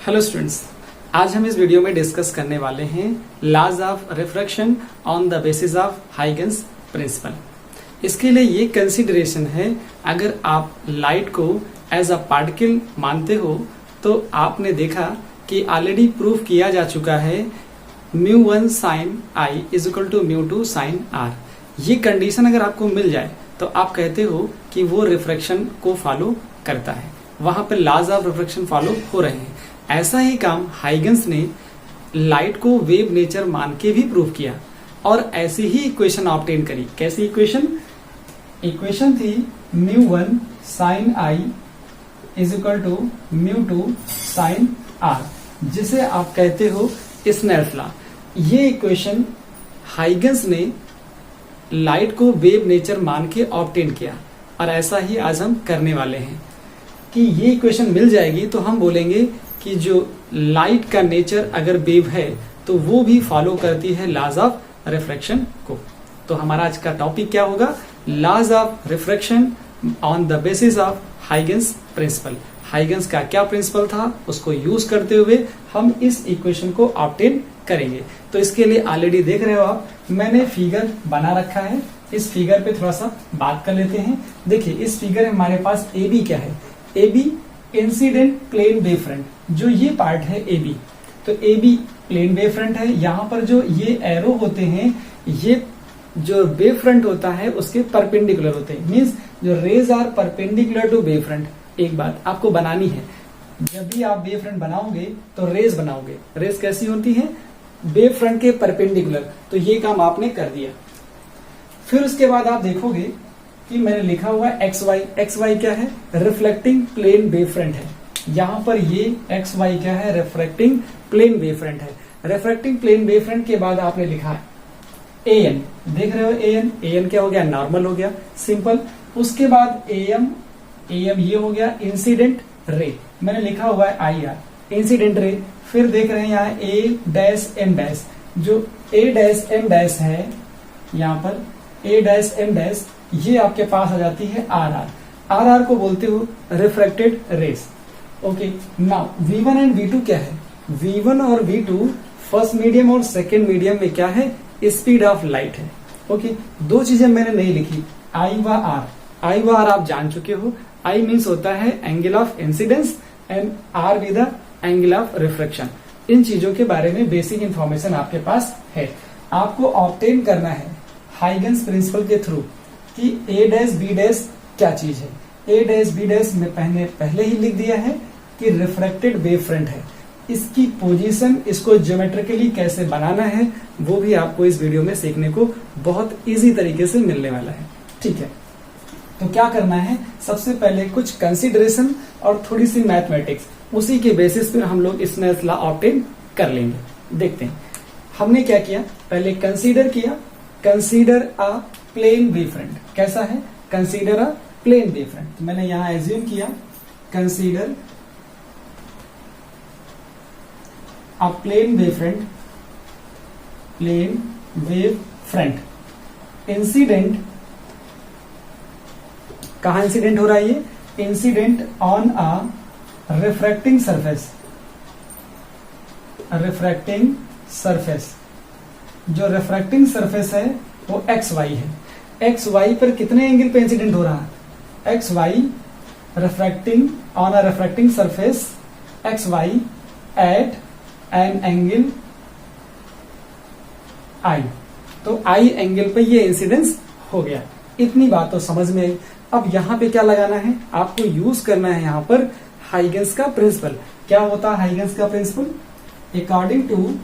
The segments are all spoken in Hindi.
हेलो स्टूडेंट्स, आज हम इस वीडियो में डिस्कस करने वाले हैं laws of refraction on the basis of Huygens principle. इसके लिए ये कंसीडरेशन है, अगर आप लाइट को एज अ पार्टिकल मानते हो तो आपने देखा कि ऑलरेडी प्रूफ किया जा चुका है μ1 sin I is equal to μ2 sin R। ये कंडीशन अगर आपको मिल जाए तो आप कहते हो कि वो रिफ्रैक्शन को फॉलो करता है, वहां पे लॉज ऑफ रिफ्रैक्शन फॉलो हो रहे हैं। ऐसा ही काम हाइगन्स ने लाइट को वेव नेचर मान के भी प्रूव किया और ऐसी ही इक्वेशन ऑब्टेन करी। कैसी इक्वेशन? इक्वेशन थी μ1 sin I is equal to μ2 sin R, जिसे आप कहते हो स्नेल्स लॉ। ये इक्वेशन हाइगन्स ने लाइट को वेव नेचर मान के ऑब्टेन किया और ऐसा ही आज हम करने वाले हैं कि ये इक्वेशन मिल जाएगी तो हम बोलेंगे कि जो लाइट का नेचर अगर वेव है तो वो भी फॉलो करती है लॉज ऑफ रिफ्रैक्शन को। तो हमारा आज का टॉपिक क्या होगा? Laws of refraction on the basis of Huygens principle. Huygens का क्या प्रिंसिपल था, उसको यूज करते हुए हम इस इक्वेशन को ऑब्टेन करेंगे। तो इसके लिए ऑलरेडी देख रहे हो आप, मैंने फिगर बना रखा है। इस फिगर पे थोड़ा सा बात कर लेते हैं। देखिए इस फिगर में हमारे पास ए बी क्या है? A B incident plane wave front, जो ये पार्ट है ए बी, तो A B plane wave front है। यहाँ पर जो ये एरो होते हैं, ये जो वेव फ्रंट होता है उसके परपेंडिकुलर होते हैं, मीन्स जो rays are perpendicular to wave front. एक बात आपको बनानी है, जब भी आप वेव फ्रंट बनाओगे तो रेज बनाओगे। रेज कैसी होती है? वेव फ्रंट के परपेंडिकुलर। तो ये काम आपने कर दिया। फिर उसके बाद आप देखोगे कि मैंने लिखा हुआ है एक्स वाई। एक्स वाई क्या है? रिफ्लेक्टिंग प्लेन वेव फ्रंट है। यहाँ पर ये एक्स वाई क्या है? रिफ्लेक्टिंग प्लेन वेव फ्रंट है। रिफ्लेक्टिंग प्लेन वेव फ्रंट के बाद आपने लिखा है ए एन। देख रहे हो ए एन? ए एन क्या हो गया? नॉर्मल हो गया, सिंपल। उसके बाद ए एम ये हो गया इंसिडेंट रे। मैंने लिखा हुआ है आई आर, इंसिडेंट रे। फिर देख रहे हैं यहाँ ए डैश एम डैश, जो ए डैश एम डैश है, यहाँ पर ए डैश एम डैश, ये आपके पास आ जाती है आर आर। आर आर को बोलते हो refracted rays. Okay, now V1 and V2 क्या है? V1 और V2 फर्स्ट मीडियम और सेकेंड मीडियम में क्या है? स्पीड ऑफ लाइट है। ओके, दो चीजें मैंने नहीं लिखी, आई व आर। आई व आर आप जान चुके हो। आई मीन्स होता है angle of incidence and R with the angle of refraction. इन चीजों के बारे में बेसिक इंफॉर्मेशन आपके पास है। आपको ऑब्टेन करना है हाइगन्स प्रिंसिपल के थ्रू कि ए डैश बी डैश क्या चीज है। ए डैश बी डैश में पहले ही लिख दिया है कि रिफ्रैक्टेड वेव फ्रंट है। इसकी पोजीशन, इसको ज्योमेट्रिकली कैसे बनाना है, वो भी आपको इस वीडियो में सीखने को बहुत इजी तरीके से मिलने वाला है। ठीक है, तो क्या करना है? सबसे पहले कुछ कंसीडरेशन और थोड़ी सी मैथमेटिक्स, उसी के बेसिस पर हम लोग स्नेल्स लॉ ऑब्टेन कर लेंगे। देखते हैं हमने क्या किया। पहले कंसीडर किया, consider a plane wave front. कैसा है? Consider a plane wave front. मैंने यहां एज्यूम किया consider a plane wave front, plane wave front. Incident कहा इंसिडेंट हो रहा है? ये incident on a refracting surface. Refracting surface, जो रिफ्रैक्टिंग सरफेस है वो एक्स वाई है। एक्स वाई पर कितने एंगल पे इंसिडेंट हो रहा है? X Y refracting on a refracting surface X Y eight an angle आई। तो आई एंगल पे ये इंसिडेंस हो गया। इतनी बात तो समझ में आई। अब यहां पे क्या लगाना है? आपको यूज करना है यहां पर हाइगन्स का प्रिंसिपल। क्या होता है हाइगन्स का principle? According to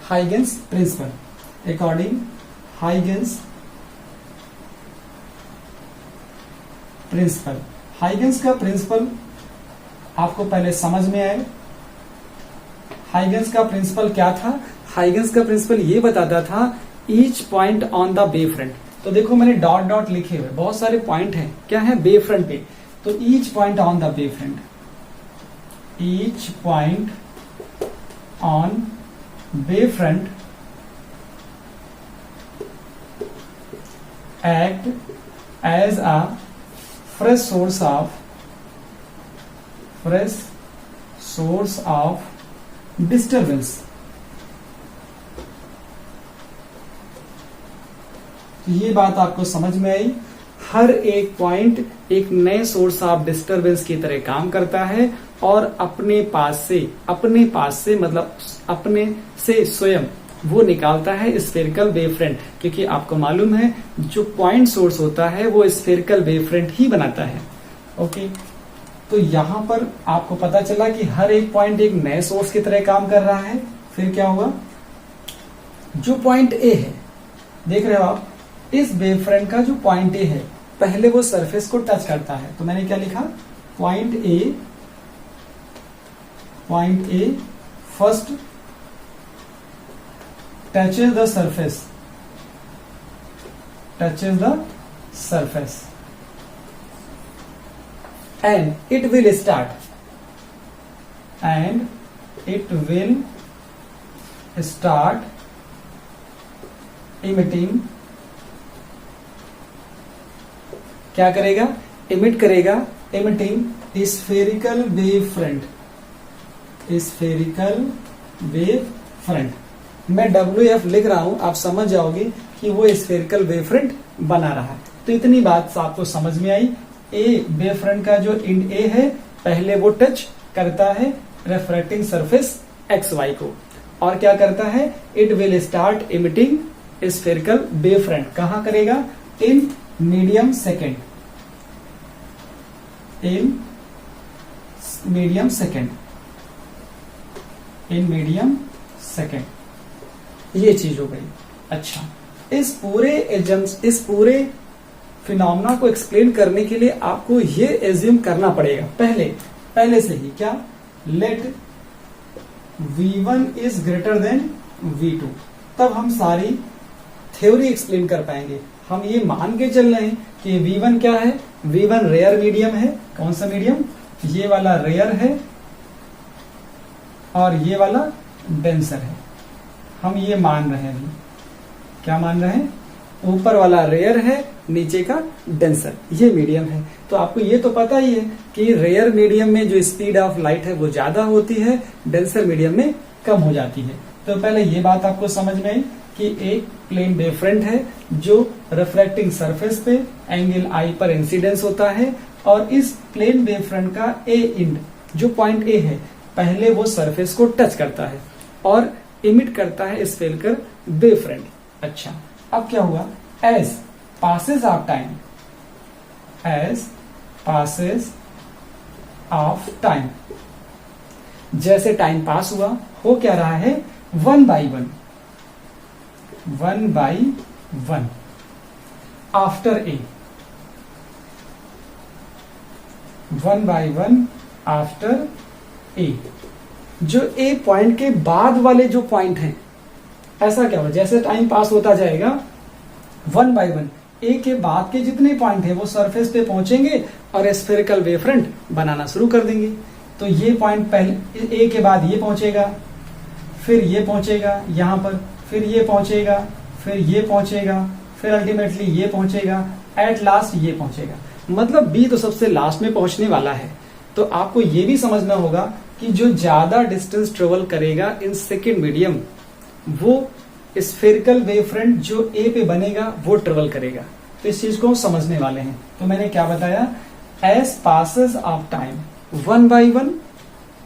Huygens principle, according Huygens principle. Huygens का प्रिंसिपल आपको पहले समझ में आए। हाइगन्स का प्रिंसिपल क्या था? हाइगन्स का प्रिंसिपल ये बताता था each point on the wave front. तो देखो मैंने डॉट डॉट लिखे हुए, बहुत सारे पॉइंट हैं। क्या है? वेव फ्रंट पे। तो each point on the wave front, each point on wave front act as a fresh source of disturbance. ये बात आपको समझ में आई। हर एक पॉइंट एक नए सोर्स ऑफ डिस्टरबेंस की तरह काम करता है और अपने पास से मतलब अपने से स्वयं वो निकालता है स्फेरिकल वेव फ्रंट, क्योंकि आपको मालूम है जो पॉइंट सोर्स होता है वो स्फेरिकल वेव फ्रंट ही बनाता है। ओके, तो यहां पर आपको पता चला कि हर एक पॉइंट एक नए सोर्स की तरह काम कर रहा है। फिर क्या हुआ, जो पॉइंट ए है, देख रहे हो आप, इस वेव फ्रंट का जो पॉइंट ए है पहले वो सरफेस को टच करता है। तो मैंने क्या लिखा, point A first touches the surface and it will start emitting, क्या करेगा, इमिट करेगा, emitting spherical wave front। मैं WF लिख रहा हूं, आप समझ जाओगे कि वो स्फेरिकल वेव फ्रंट बना रहा है। तो इतनी बात आपको समझ में आई। ए वेव फ्रंट का जो इंड ए है पहले वो टच करता है रिफ्रैक्टिंग सरफेस XY को, और क्या करता है, it will start emitting spherical wave front. कहां करेगा, इन मीडियम सेकेंड। ये चीज हो गई। अच्छा, इस पूरे फिनोमेना को एक्सप्लेन करने के लिए आपको ये एज्यूम करना पड़ेगा पहले से ही, क्या, late V1 is greater than V2, तब हम सारी थ्योरी एक्सप्लेन कर पाएंगे। हम ये मान के चल रहे हैं कि V1 क्या है, V1 रेयर मीडियम है। कौन सा मीडियम, ये वाला रेयर है और ये वाला डेंसर है। हम ये मान रहे हैं, क्या मान रहे हैं, ऊपर वाला रेयर है, नीचे का डेंसर, ये मीडियम है। तो आपको ये तो पता ही है कि रेयर मीडियम में जो स्पीड ऑफ लाइट है वो ज्यादा होती है, डेंसर मीडियम में कम हो जाती है। तो पहले ये बात आपको समझ में आई कि एक प्लेन वेव फ्रंट है जो रिफ्रैक्टिंग सरफेस पे एंगल आई पर इंसिडेंस होता है, और इस प्लेन वेव फ्रंट का ए इंड जो पॉइंट ए है पहले वो सरफेस को टच करता है और इमिट करता है स्फेरिकल वेव फ्रंट। अच्छा, अब क्या हुआ, एज पासेस ऑफ टाइम, जैसे टाइम पास हुआ, हो क्या रहा है, one by one after A, one by one after A, जो ए पॉइंट के बाद वाले जो पॉइंट हैं, ऐसा क्या हुआ, जैसे टाइम पास होता जाएगा वन बाई वन ए के बाद के जितने पॉइंट हैं वो सरफेस पे पहुंचेंगे और स्फेरिकल वेव फ्रंट बनाना शुरू कर देंगे। तो ये पॉइंट पहले ए के बाद ये पहुंचेगा, फिर ये पहुंचेगा यहां पर, फिर ये पहुंचेगा, फिर ये पहुंचेगा, फिर अल्टीमेटली ये पहुंचेगा, एट लास्ट ये पहुंचेगा। मतलब बी तो सबसे लास्ट में पहुंचने वाला है। तो आपको ये भी समझना होगा कि जो ज्यादा डिस्टेंस ट्रेवल करेगा इन सेकेंड मीडियम, वो स्फेरिकल वेव फ्रंट जो ए पे बनेगा वो ट्रेवल करेगा। तो इस चीज को हम समझने वाले हैं। तो मैंने क्या बताया, as passes of time one by one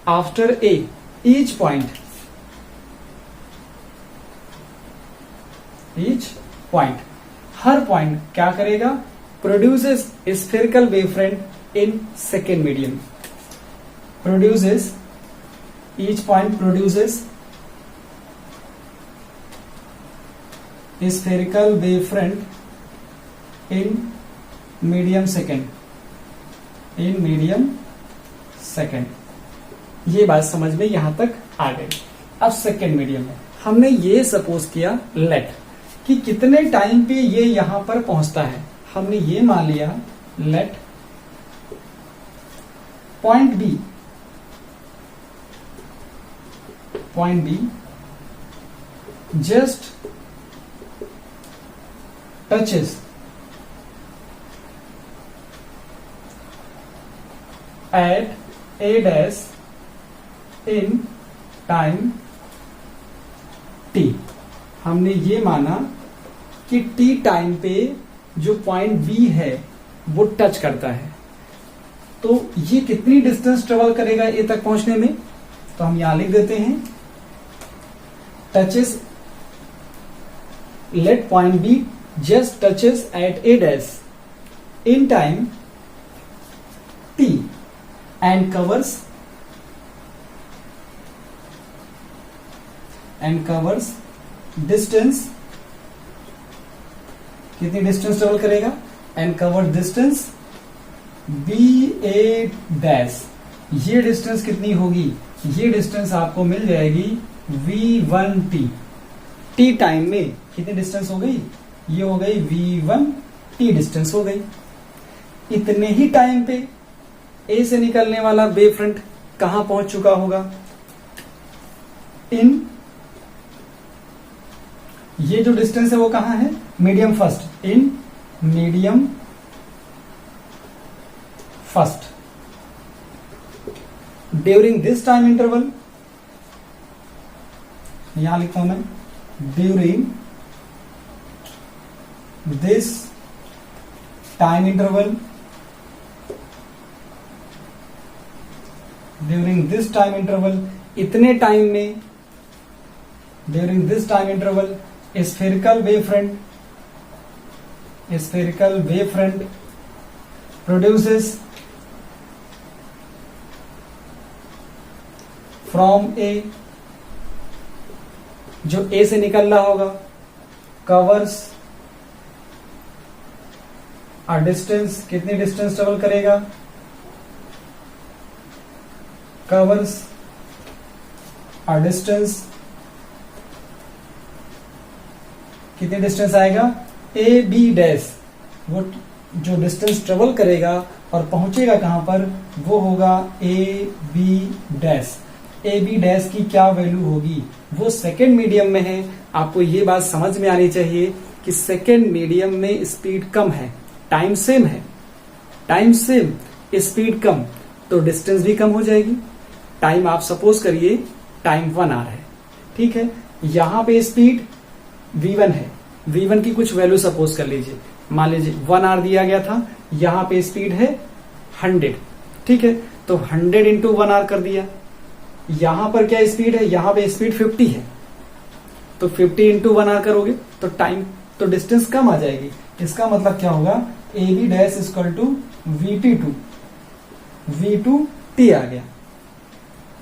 after A, each point हर पॉइंट क्या करेगा, produces spherical wave front in second medium, each point produces a spherical wave front in medium second। ये बात समझ में यहां तक आ गई। अब सेकेंड मीडियम में हमने ये सपोज किया लेट कि कितने टाइम पे ये यहां पर पहुंचता है। हमने ये मान लिया let point B just touches at A dash in time t। हमने ये माना कि t टाइम पे जो पॉइंट B है वो टच करता है, तो ये कितनी डिस्टेंस ट्रेवल करेगा ए तक पहुंचने में, तो हम यहां लिख देते हैं touches, let point B just touches at A dash in time t and covers distance, कितनी डिस्टेंस ट्रेवल करेगा, and cover distance BA dash. ये डिस्टेंस कितनी होगी, ये डिस्टेंस आपको मिल जाएगी V1t। t टाइम में कितनी डिस्टेंस हो गई, ये हो गई V1t डिस्टेंस हो गई। इतने ही टाइम पे A से निकलने वाला वेव फ्रंट कहां पहुंच चुका होगा, इन, ये जो डिस्टेंस है वो कहां है, medium first, in medium first. During this time interval, यहां लिखता हूं मैं, during this time interval, during this time interval, इतने टाइम में, during this time interval spherical wave front produces from A, जो ए से निकल रहा होगा, कवर्स अ डिस्टेंस, कितनी डिस्टेंस ट्रेवल करेगा, कवर्स अ डिस्टेंस, कितनी डिस्टेंस आएगा, ए बी डैश। वो जो डिस्टेंस ट्रेवल करेगा और पहुंचेगा कहां पर, वो होगा A B dash. A B dash की क्या वैल्यू होगी, वो सेकेंड मीडियम में है। आपको ये बात समझ में आनी चाहिए कि सेकेंड मीडियम में स्पीड कम है, टाइम सेम है, टाइम सेम स्पीड कम, तो डिस्टेंस भी कम हो जाएगी। टाइम आप सपोज करिए टाइम 1 आवर है, ठीक है, यहां पे स्पीड v1 है, v1 की कुछ वैल्यू सपोज कर लीजिए, मान लीजिए 1 आवर दिया गया था, यहां पे स्पीड है 100, ठीक है, तो 100 इंटू 1 आवर कर दिया। यहां पर क्या स्पीड है, यहां पे स्पीड 50 है, तो 50 इंटू 1 आवर करोगे तो टाइम, तो डिस्टेंस कम आ जाएगी। इसका मतलब क्या होगा, A B dash equal to V2t आ गया।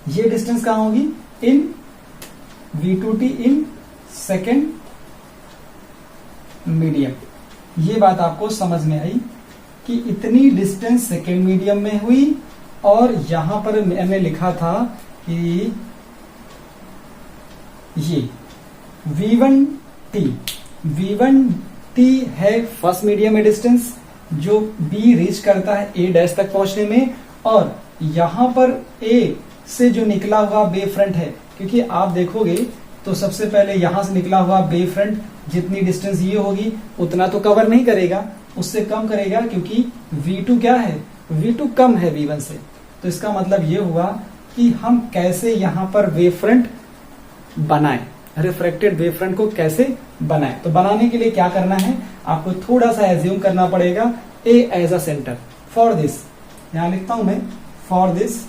ये डिस्टेंस कहां होगी, इन V2t इन सेकेंड मीडियम। ये बात आपको समझ में आई कि इतनी डिस्टेंस सेकेंड मीडियम में हुई, और यहां पर मैंने लिखा था कि ये V1t है फर्स्ट मीडियम में डिस्टेंस जो B रीच करता है A डैश तक पहुंचने में, और यहां पर A से जो निकला हुआ वेव फ्रंट है, क्योंकि आप देखोगे तो सबसे पहले यहां से निकला हुआ वेव फ्रंट जितनी डिस्टेंस ये होगी उतना तो कवर नहीं करेगा, उससे कम करेगा, क्योंकि V2 क्या है, V2 कम है V1 से। तो इसका मतलब ये हुआ कि हम कैसे यहां पर वेव फ्रंट बनाएं, रिफ्रैक्टेड वेव फ्रंट को कैसे बनाएं। तो बनाने के लिए क्या करना है, आपको थोड़ा सा एज्यूम करना पड़ेगा A as a centre. For this, यहां लिखता हूं मैं, for this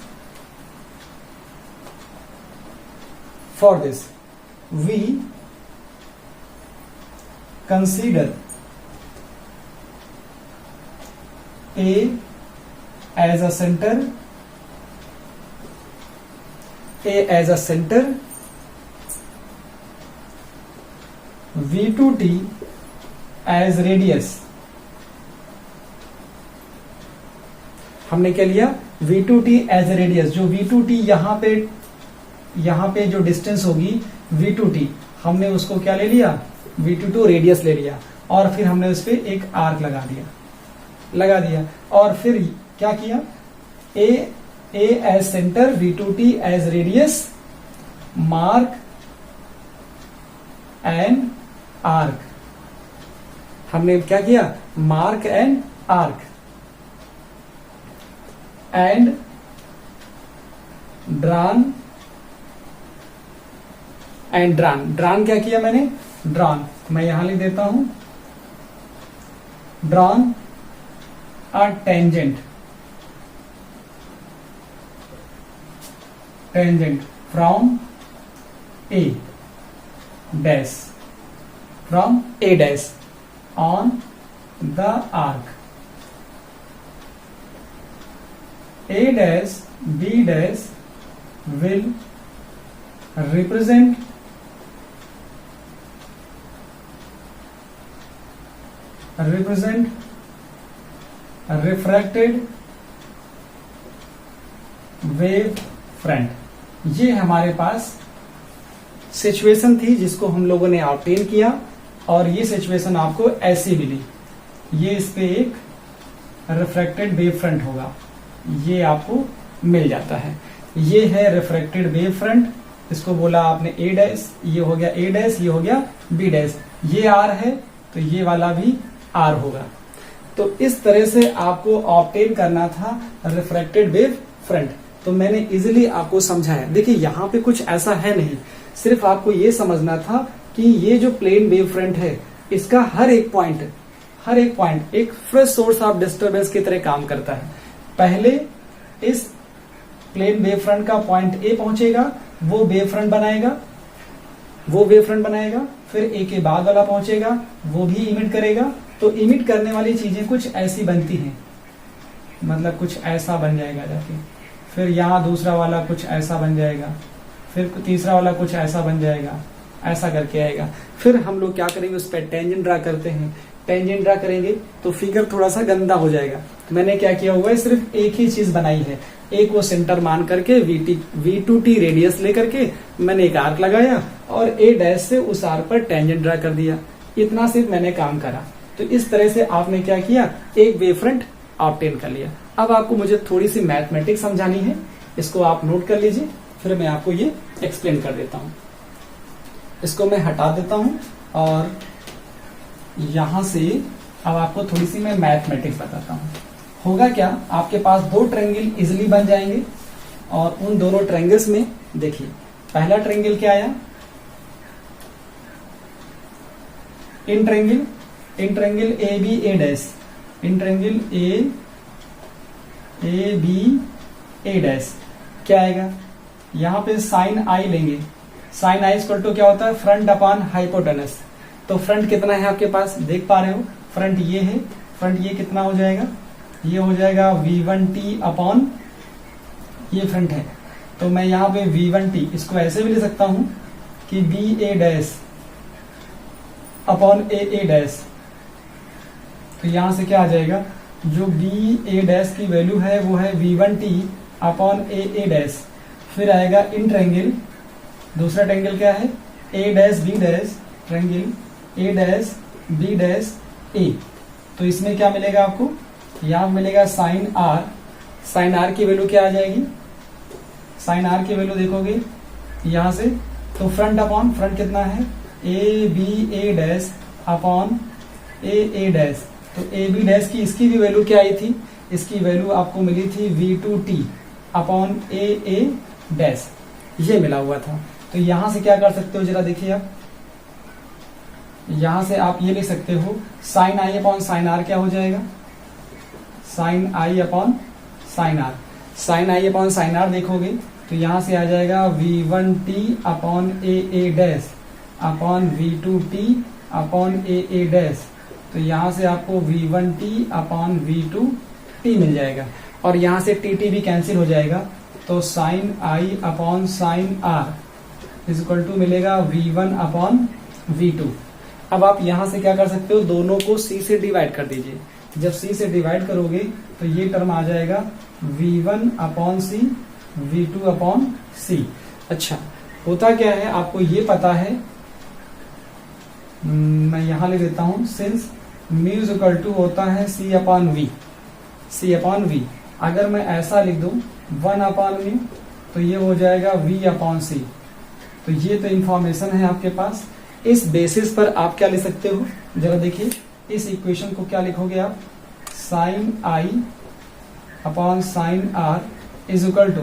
we consider A as a center, V2t as radius। हमने क्या लिया, V2t as a radius। जो V2t यहां पे जो डिस्टेंस होगी V2t, हमने उसको क्या ले लिया, V22 रेडियस ले लिया, और फिर हमने उस पर एक आर्क लगा दिया, और फिर क्या किया, A as centre, V2t as radius, mark and arc. हमने क्या किया, mark and arc, and drawn and drawn. Drawn क्या किया मैंने, ड्रॉन, मैं यहां लिख देता हूं drawn a tangent, tangent from A dash, from A dash on the arc, A dash B dash will represent refracted wave front। ये हमारे पास सिचुएशन थी जिसको हम लोगों ने ऑब्टेन किया, और ये सिचुएशन आपको ऐसी मिली। ये इस पे एक रिफ्रैक्टेड वेव फ्रंट होगा, ये आपको मिल जाता है। ये है रिफ्रैक्टेड वेव फ्रंट, इसको बोला आपने ए डैश, ये हो गया ए डैश, ये हो गया बी डैश, ये आर है तो ये वाला भी आर होगा। तो इस तरह से आपको ऑब्टेन करना था रिफ्रैक्टेड वेव फ्रंट। तो मैंने इजीली आपको समझाया। देखिए यहाँ पे कुछ ऐसा है नहीं, सिर्फ आपको ये समझना था कि ये जो प्लेन वेव फ्रंट है इसका हर एक पॉइंट एक फ्रेश सोर्स ऑफ डिस्टर्बेंस की तरह काम करता है। पहले इस प्लेन वेव फ्रंट का पॉइंट ए पहुंचेगा, वो वेव फ्रंट बनाएगा, फिर ए के बाद वाला पहुंचेगा, वो भी इमिट करेगा। तो इमिट करने वाली चीजें कुछ ऐसी बनती हैं, मतलब कुछ ऐसा बन जाएगा जाके, फिर यहाँ दूसरा वाला कुछ ऐसा बन जाएगा, फिर तीसरा वाला कुछ ऐसा बन जाएगा, ऐसा करके आएगा। फिर हम लोग क्या करेंगे, उस पर टेंजेंट ड्रा करते हैं। टेंजेंट ड्रा करेंगे तो फिगर थोड़ा सा गंदा हो जाएगा। तो मैंने क्या किया हुआ है, सिर्फ एक ही चीज बनाई है, एक वो सेंटर मान करके V2T रेडियस लेकर के मैंने एक आर्क लगाया और ए डैश से उस आर्क पर टेंजेंट ड्रा कर दिया। इतना सिर्फ मैंने काम करा। तो इस तरह से आपने क्या किया, एक वेव फ्रंट ऑब्टेन कर लिया। अब आपको मुझे थोड़ी सी मैथमेटिक्स समझानी है, इसको आप नोट कर लीजिए, फिर मैं आपको ये एक्सप्लेन कर देता हूं। इसको मैं हटा देता हूं और यहां से अब आपको थोड़ी सी मैं मैथमेटिक्स बताता हूं। होगा क्या, आपके पास दो ट्रायंगल इजिली बन जाएंगे और उन दोनों ट्रायंगल्स में देखिए, पहला ट्रायंगल क्या आया, in triangle A B A dash, in triangle A B A dash क्या आएगा, यहां पे साइन आई लेंगे। साइन आई इक्वल टू क्या होता है, फ्रंट अपॉन हाइपोटेनस। तो फ्रंट कितना है आपके पास, देख पा रहे हो, फ्रंट ये है, फ्रंट ये कितना हो जाएगा, ये हो जाएगा V1T अपॉन, ये फ्रंट है। तो मैं यहाँ पे V1T इसको ऐसे भी ले सकता हूं कि B A dash upon A dash. तो यहां से क्या आ जाएगा, जो बी ए डैश की वैल्यू है वो है V1T अपॉन ए डैश। फिर आएगा इन ट्रायंगल, दूसरा ट्रायंगल क्या है, A dash B dash, triangle A dash B dash A. तो इसमें क्या मिलेगा आपको, यहां मिलेगा साइन आर। साइन आर की वैल्यू क्या आ जाएगी, साइन आर की वैल्यू देखोगे यहां से, तो फ्रंट अपॉन फ्रंट कितना है, A B A dash upon A dash. तो ए बी डैश की इसकी भी वैल्यू क्या आई थी, इसकी वैल्यू आपको मिली थी V2T अपॉन ए डैश, ये मिला हुआ था। तो यहां से क्या कर सकते हो, जरा देखिए आप, यहां से आप ये लिख सकते हो sine i upon sine r क्या हो जाएगा, sine i upon sine are. Sine i upon sine r देखोगे तो यहां से आ जाएगा V1T upon A dash upon V2T upon A dash. तो यहां से आपको V1T अपॉन V2T मिल जाएगा और यहां से TT भी कैंसिल हो जाएगा। तो sine i upon sine r is equal to मिलेगा V1 अपॉन V2। अब आप यहां से क्या कर सकते हो, दोनों को C से डिवाइड कर दीजिए। जब C से डिवाइड करोगे तो ये टर्म आ जाएगा V1 upon C, V2 upon C। अच्छा, होता क्या है आपको ये पता है, मैं यहां ले देता हूं, since mu is equal to होता है C अपॉन V। अगर मैं ऐसा लिख दूं 1 अपॉन म्यू तो ये हो जाएगा V अपॉन C। तो ये तो इंफॉर्मेशन है आपके पास। इस बेसिस पर आप क्या लिख सकते हो, जरा देखिए इस इक्वेशन को क्या लिखोगे आप, sine i upon sine r is equal to,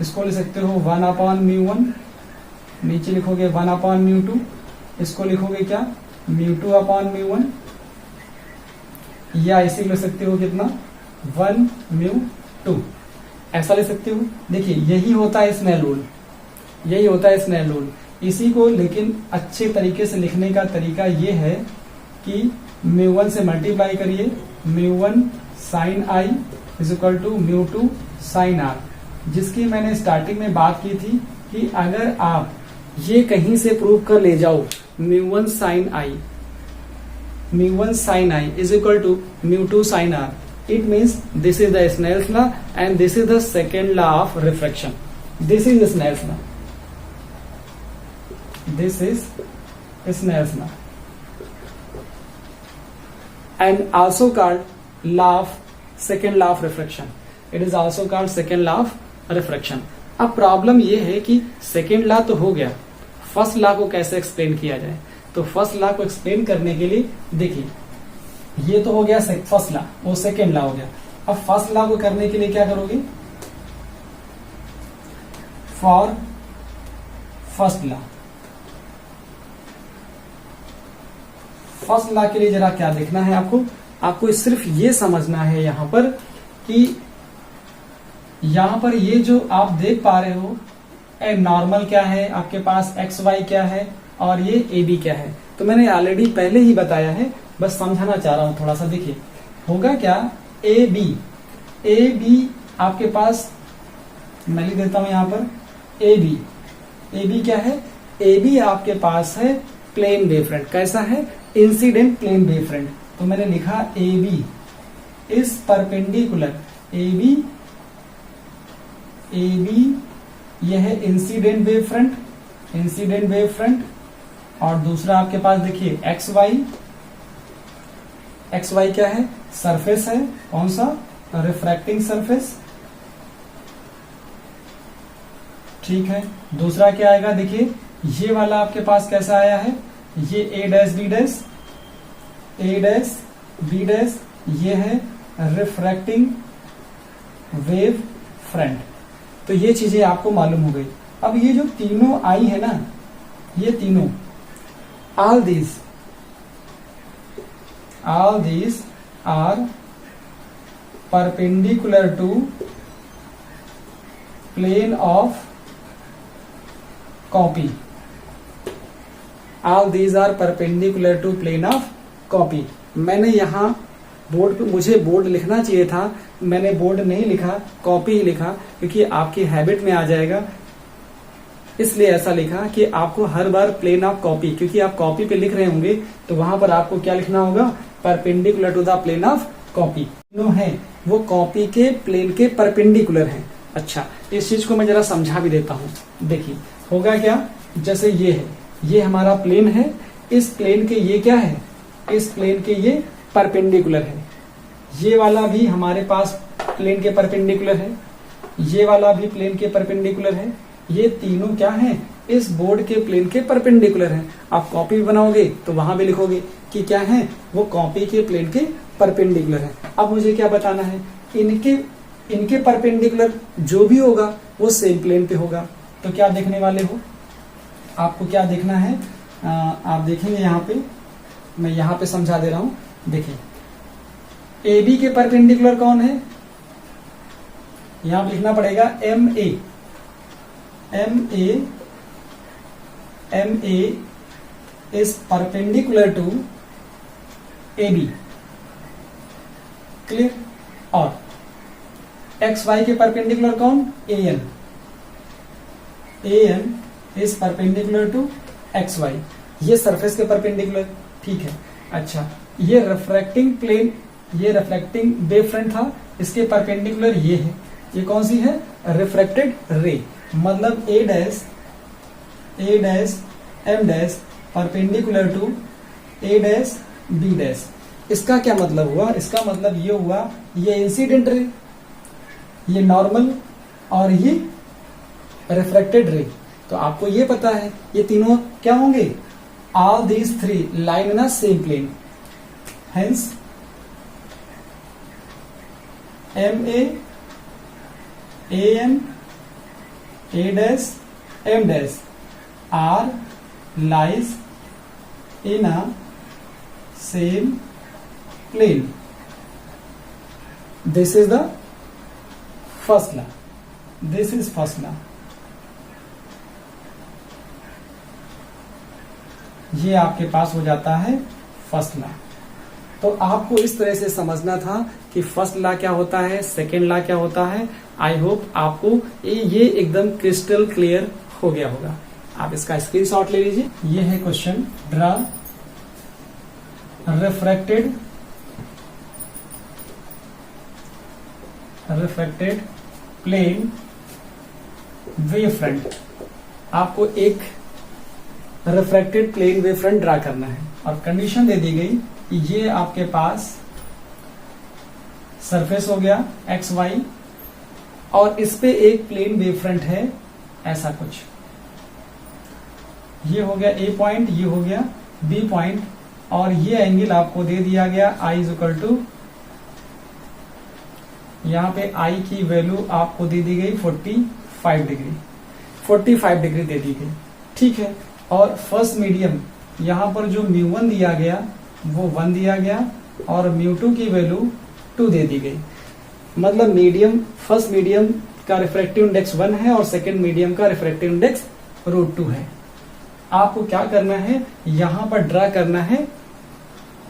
इसको लिख सकते हो 1 अपॉन म्यू 1 नीचे लिखोगे 1/μ2, इसको लिखोगे क्या μ2/μ1, या इसी लिख सकते हो कितना 1/μ2, ऐसा लिख सकते हो। देखिए यही होता है स्नेल रूल, यही होता है स्नेल रूल। इसी को लेकिन अच्छे तरीके से लिखने का तरीका ये है कि μ1 से मल्टीप्लाई करिए, μ1 sin i is equal to μ2 sin r, जिसकी मैंने स्टार्टिंग में बात की थी कि अगर आप ये कहीं से प्रूव कर ले जाओ μ1 sin i is equal to μ2 sin r, it means this is the Snell's law and this is the second law of refraction. This is Snell's law. This is Snell's law and also called law of second law of refraction. It is also called second law of refraction. अब प्रॉब्लम ये है कि सेकेंड लॉ तो हो गया, फर्स्ट लॉ को कैसे एक्सप्लेन किया जाए। तो फर्स्ट लॉ को एक्सप्लेन करने के लिए देखिए ये तो हो गया फर्स्ट लॉ, वो सेकेंड लॉ हो गया। अब फर्स्ट लॉ को करने के लिए क्या करोगे, for first law, first law के लिए जरा क्या देखना है आपको सिर्फ ये समझना है यहां पर कि यहां पर ये जो आप देख पा रहे हो ए नॉर्मल क्या है आपके पास, एक्स वाई क्या है और ये ए बी क्या है। तो मैंने ऑलरेडी पहले ही बताया है, बस समझाना चाह रहा हूं थोड़ा सा। देखिए होगा क्या, ए बी आपके पास मैं लिख देता हूं यहां पर ए बी क्या है, ए बी आपके पास है प्लेन वेव फ्रंट। कैसा है, इंसिडेंट प्लेन वेव फ्रंट। तो मैंने लिखा A B is perpendicular, A B यह है इंसिडेंट वेव फ्रंट, और दूसरा आपके पास देखिए एक्स वाई क्या है, सरफेस है, कौन सा, रिफ्रैक्टिंग सरफेस, ठीक है। दूसरा क्या आएगा, देखिए ये वाला आपके पास कैसा आया है, ये ए डैश बी डैश, ये है रिफ्रैक्टिंग वेव फ्रंट। तो ये चीजें आपको मालूम हो गई। अब ये जो तीनों आई है ना, ये तीनों all these are perpendicular to plane of copy. All these are perpendicular to plane of copy. मैंने यहाँ बोर्ड पे, मुझे बोर्ड लिखना चाहिए था, मैंने बोर्ड नहीं लिखा, कॉपी ही लिखा, क्योंकि आपकी हैबिट में आ जाएगा, इसलिए ऐसा लिखा कि आपको हर बार प्लेन ऑफ कॉपी, क्योंकि आप कॉपी पे लिख रहे होंगे तो वहां पर आपको क्या लिखना होगा, perpendicular to the plane of copy. तीनों है वो कॉपी के प्लेन के परपेंडिकुलर हैं। अच्छा, इस चीज को मैं जरा समझा भी देता हूँ। देखिए होगा क्या, जैसे ये है, ये हमारा प्लेन है, इस प्लेन के ये क्या है, इस प्लेन के ये परपेंडिकुलर है, ये वाला भी हमारे पास प्लेन के परपेंडिकुलर है, ये वाला भी प्लेन के परपेंडिकुलर है, ये तीनों क्या हैं, इस बोर्ड के प्लेन के परपेंडिकुलर हैं। आप कॉपी बनाओगे तो वहां भी लिखोगे कि क्या है, वो कॉपी के प्लेन के परपेंडिकुलर है। अब मुझे क्या बताना है, इनके परपेंडिकुलर जो भी होगा वो सेम प्लेन पे होगा। तो क्या देखने वाले हो, आपको क्या देखना है, आप देखेंगे यहाँ पे, मैं यहाँ पे समझा दे रहा हूं। देखिए ए बी के परपेंडिकुलर कौन है, यहां लिखना पड़ेगा M A is perpendicular to A B, clear. और एक्स वाई के परपेंडिकुलर कौन, A N is perpendicular to X Y, ये सरफेस के परपेंडिकुलर, ठीक है। अच्छा, ये रिफ्रैक्टिंग प्लेन, ये रिफ्लेक्टिंग वेव फ्रंट था, इसके परपेंडिकुलर ये है, ये कौन सी है, रिफ्रैक्टेड रे, मतलब A dash M dash perpendicular to A dash B dash. इसका क्या मतलब हुआ, इसका मतलब ये हुआ, ये इंसिडेंट रे, ये नॉर्मल और ये रिफ्रैक्टेड रे। तो आपको ये पता है ये तीनों क्या होंगे, all these three line in a same plane, hence M A N A dash M dash R lies in a same plane. This is the first law, this is first law. ये आपके पास हो जाता है फर्स्ट लॉ। तो आपको इस तरह से समझना था कि फर्स्ट लॉ क्या होता है, सेकेंड लॉ क्या होता है। आई होप आपको ये एकदम क्रिस्टल क्लियर हो गया होगा। आप इसका स्क्रीनशॉट ले लीजिए। ये है question, draw refracted plane wave front. आपको एक refracted plane wave front draw करना है और कंडीशन दे दी गई कि ये आपके पास सरफेस हो गया एक्स वाई और इस पे एक प्लेन वेव फ्रंट है ऐसा कुछ। ये हो गया ए पॉइंट, ये हो गया बी पॉइंट और ये एंगल आपको दे दिया गया आई इज इक्वल टू, यहां पे आई की वैल्यू आपको दे दी गई 45 डिग्री, 45 डिग्री दे दी गई। ठीक है, और फर्स्ट मीडियम यहां पर जो μ1 दिया गया वो 1 दिया गया और μ2 की वैल्यू 2 दे दी गई। मतलब मीडियम, फर्स्ट मीडियम का रिफ्रैक्टिव इंडेक्स 1 है और सेकेंड मीडियम का रिफ्रैक्टिव इंडेक्स √2 है। आपको क्या करना है, यहां पर ड्रा करना है,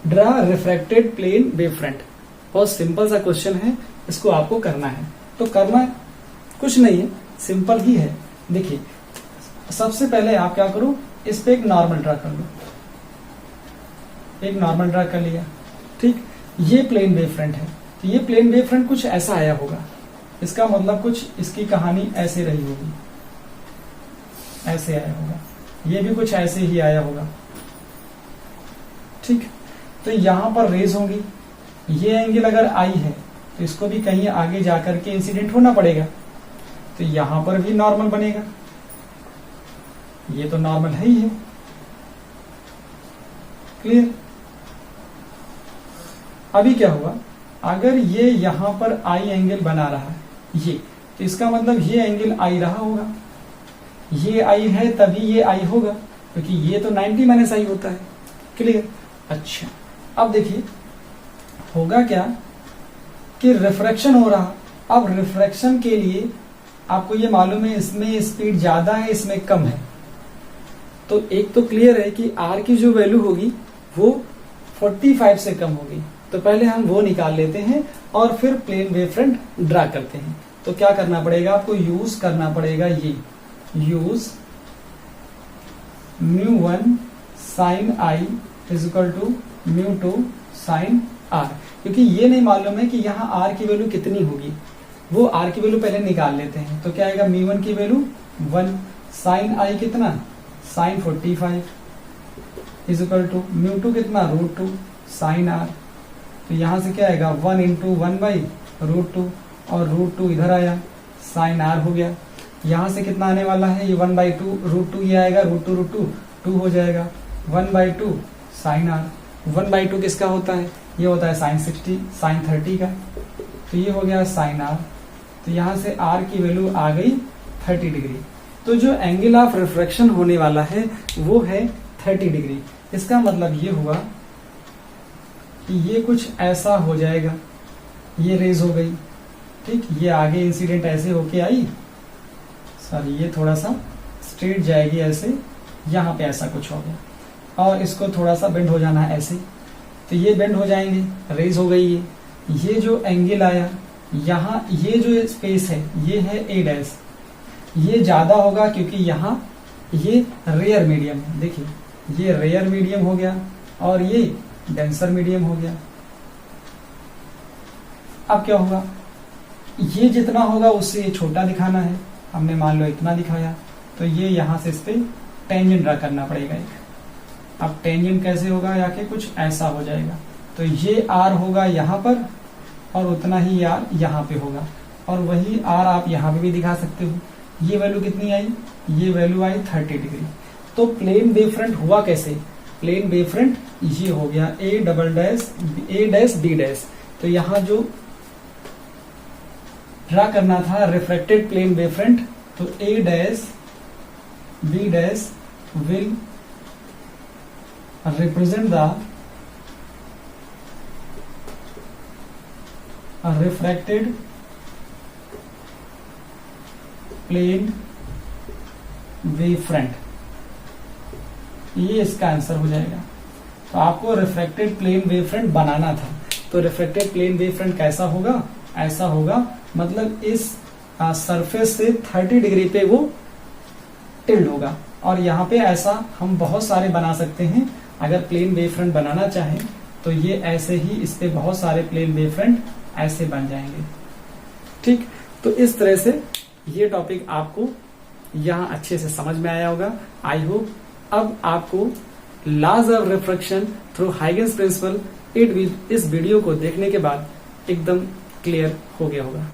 draw refracted plane wave front. बहुत सिंपल सा क्वेश्चन है, इसको आपको करना है। तो करना कुछ नहीं है, सिंपल ही है। देखिए सबसे पहले आप क्या करो, इस पे एक नॉर्मल ड्रा कर लो। एक नॉर्मल ड्रा कर लिया, ठीक। ये प्लेन वेव फ्रंट है, तो ये प्लेन वेव फ्रंट कुछ ऐसा आया होगा। इसका मतलब कुछ इसकी कहानी ऐसे रही होगी, ऐसे आया होगा। ये भी कुछ ऐसे ही आया होगा, ठीक। तो यहां पर रेज होंगी। ये एंगल अगर आई है तो इसको भी कहीं आगे जाकर के इंसिडेंट होना पड़ेगा, तो यहां पर भी नॉर्मल बनेगा। ये तो नॉर्मल है ही है, क्लियर। अभी क्या हुआ, अगर ये यहां पर आई एंगल बना रहा है ये, तो इसका मतलब ये एंगल आई रहा होगा। ये आई है तभी ये आई होगा, क्योंकि ये तो 90 - आई होता है, क्लियर। अच्छा, अब देखिए होगा क्या कि रिफ्रैक्शन हो रहा। अब रिफ्रैक्शन के लिए आपको ये मालूम है इसमें स्पीड ज्यादा है, इसमें कम है। तो एक तो क्लियर है कि आर की जो वैल्यू होगी वो 45 से कम होगी। तो पहले हम वो निकाल लेते हैं और फिर प्लेन वेव फ्रंट ड्रा करते हैं। तो क्या करना पड़ेगा, आपको यूज करना पड़ेगा ये, use μ1 sin i is equal to μ2 sin r। क्योंकि ये नहीं मालूम है कि यहाँ r की वैल्यू कितनी होगी, वो r की वैल्यू पहले निकाल लेते हैं। तो क्या आएगा, μ1 की वैल्यू 1, sin i कितना, sin 45 इज इक्वल टू μ2 कितना, √2 sin r। तो यहां से क्या आएगा, 1 × 1/√2 और √2 इधर आया, sin r हो गया। यहां से कितना आने वाला है, ये 1/2 √2 ये आएगा, √2 2 हो जाएगा, 1/2 sin r। 1/2 किसका होता है, ये होता है sin 30 का। तो ये हो गया sin r। तो यहां से r की वैल्यू आ गई 30 डिग्री। तो जो एंगल ऑफ रिफ्रैक्शन होने वाला है वो है 30 डिग्री। इसका मतलब ये हुआ कि ये कुछ ऐसा हो जाएगा, ये रेज हो गई, ठीक। ये आगे इंसिडेंट ऐसे होके आई, सॉरी ये थोड़ा सा स्ट्रेट जाएगी ऐसे, यहाँ पे ऐसा कुछ हो गया और इसको थोड़ा सा बेंड हो जाना है ऐसे। तो ये बेंड हो जाएंगे, रेज हो गई ये जो एंगल आया यहाँ, ये जो स्पेस है ये है a'। ये ज्यादा होगा क्योंकि यहाँ ये रेयर मीडियम है। देखिए ये रेयर मीडियम हो गया और ये डेंसर मीडियम हो गया। अब क्या होगा, ये जितना होगा उससे ये छोटा दिखाना है, हमने मान लो इतना दिखाया, तो ये यहां से इस पे टेंजेंट ड्रा करना पड़ेगा एक। अब टेंजेंट कैसे होगा, याके कुछ ऐसा हो जाएगा। तो ये आर होगा यहाँ पर और उतना ही आर यहाँ पे होगा, और वही आर आप यहाँ पे भी दिखा सकते हो। ये वैल्यू कितनी आई, ये वैल्यू आई 30 डिग्री। तो प्लेन वेव फ्रंट हुआ कैसे, प्लेन वेव फ्रंट ये हो गया a', b'। तो यहाँ जो ड्रा करना था रिफ्रैक्टेड प्लेन वेव फ्रंट, तो a', b', will represent the refracted plane wave front, ये इसका आंसर हो जाएगा। तो आपको रिफ्रैक्टेड प्लेन वेव फ्रंट बनाना था। तो रिफ्रैक्टेड प्लेन वेव फ्रंट कैसा होगा? ऐसा होगा, मतलब इस सरफेस से 30 डिग्री पे वो टिल्ड होगा। और यहाँ पे ऐसा हम बहुत सारे बना सकते हैं। अगर प्लेन वेव फ्रंट बनाना चाहें तो ये ऐसे ही इस पे बहुत सारे प्लेन वेव फ्रंट ऐसे बन जाएंगे। ठीक, तो इस तरह से ये टॉपिक आपको यहाँ अच्छे से समझ में आया होगा। आई होप अब आपको laws of refraction through Huygens principle इस वीडियो को देखने के बाद एकदम क्लियर हो गया होगा।